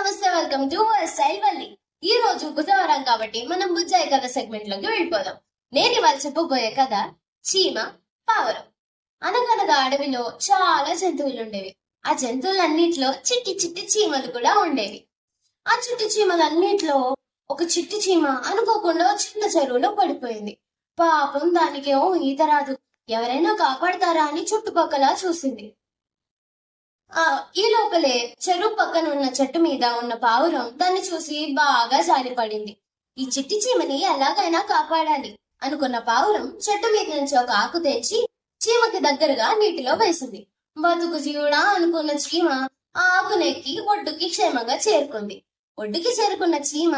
నమస్తే, welcome to style Valli. ఈ రోజు బుధవారం కాబట్టి మనం బుజ్జాయి కథ సెగ్మెంట్ లోకి వెళ్ళిపోదాం. నేను ఇవాళ చెప్పబోయే కథ చీమ పావురం. అనగనగా అడవిలో చాలా జంతువులు ఉండేవి. ఆ జంతువులన్నిట్లో చిట్టి చిట్టి చీమలు కూడా ఉండేవి. ఆ చిట్టి చీమలన్నిట్లో ఒక చిట్టి చీమ అనుకోకుండా చిన్న చెరువులో పడిపోయింది. పాపం దానికేమో ఈత రాదు. ఎవరైనా కాపాడతారా అని చుట్టుపక్కల చూసింది. ఈ లోపలే చెరువు పక్కన ఉన్న చెట్టు మీద ఉన్న పావురం దాన్ని చూసి బాగా జాలిపడింది. ఈ చిట్టి చీమని ఎలాగైనా కాపాడాలి అనుకున్న పావురం చెట్టు మీద నుంచి ఒక ఆకు తెచ్చి చీమకి దగ్గరగా నీటిలో వేసింది. బతుకు జీవుడా అనుకున్న చీమ ఆ ఆకునెక్కి ఒడ్డుకి క్షేమంగా చేరుకుంది. ఒడ్డుకి చేరుకున్న చీమ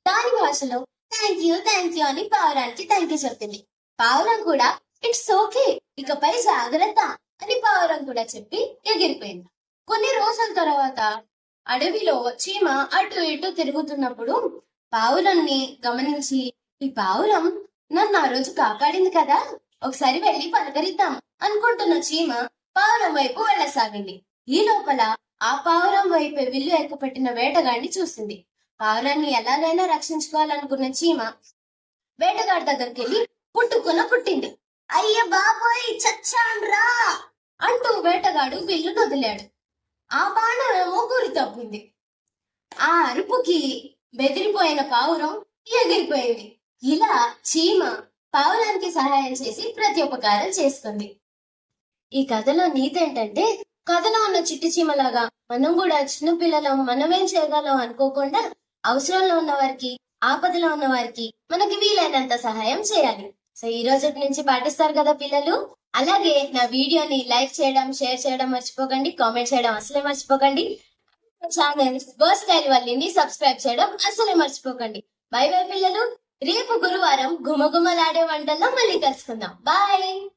దాని భాషలో థ్యాంక్ యూ అని పావురానికి థ్యాంక్ యూ చెప్పింది. పావురం కూడా ఇట్స్ ఓకే, ఇకపై జాగ్రత్త అని పావురం కూడా చెప్పి ఎగిరిపోయింది. కొన్ని రోజుల తర్వాత అడవిలో చీమ అటు ఇటు తిరుగుతున్నప్పుడు పావురాన్ని గమనించి, ఈ పావురం నన్ను ఆ రోజు కాపాడింది కదా, ఒకసారి వెళ్లి పలకరిద్దాం అనుకుంటున్న చీమ పావురం వైపు వెళ్ళసాగింది. ఈ లోపల ఆ పావురం వైపు విల్లు ఎక్కుపెట్టిన వేటగాడిని చూసింది. పావురాన్ని ఎలాగైనా రక్షించుకోవాలనుకున్న చీమ వేటగాడి దగ్గరికి వెళ్లి పుట్టింది. అయ్య బాబోయ్ చచ్చాన్రా అంటూ వేటగాడు విల్లు వదిలాడు. ఆ బాణమేమో గురి తప్పింది. ఆ అరుపుకి బెదిరిపోయిన పావురం ఎగిరిపోయింది. ఇలా చీమ పావురానికి సహాయం చేసి ప్రతి ఉపకారం చేస్తుంది. ఈ కథలో నీతి ఏంటంటే, కథలో ఉన్న చిట్టి చీమలాగా మనం కూడా చిన్న పిల్లలం, మనమేం చేయగలం అనుకోకుండా అవసరంలో ఉన్న వారికి, ఆపదలో ఉన్న వారికి మనకి వీలైనంత సహాయం చేయాలి. సో ఈ రోజు నుంచి పాటిస్తారు కదా పిల్లలు. అలాగే నా వీడియోని లైక్ చేయడం, షేర్ చేయడం మర్చిపోకండి. కామెంట్ చేయడం అసలే మర్చిపోకండి. ఛానల్ స్టైల్ వల్లిని సబ్స్క్రైబ్ చేయడం అసలే మర్చిపోకండి. బై బై పిల్లలు. రేపు గురువారం గుమగుమలాడే వంటల్లో మళ్ళీ కలుసుకుందాం. బాయ్.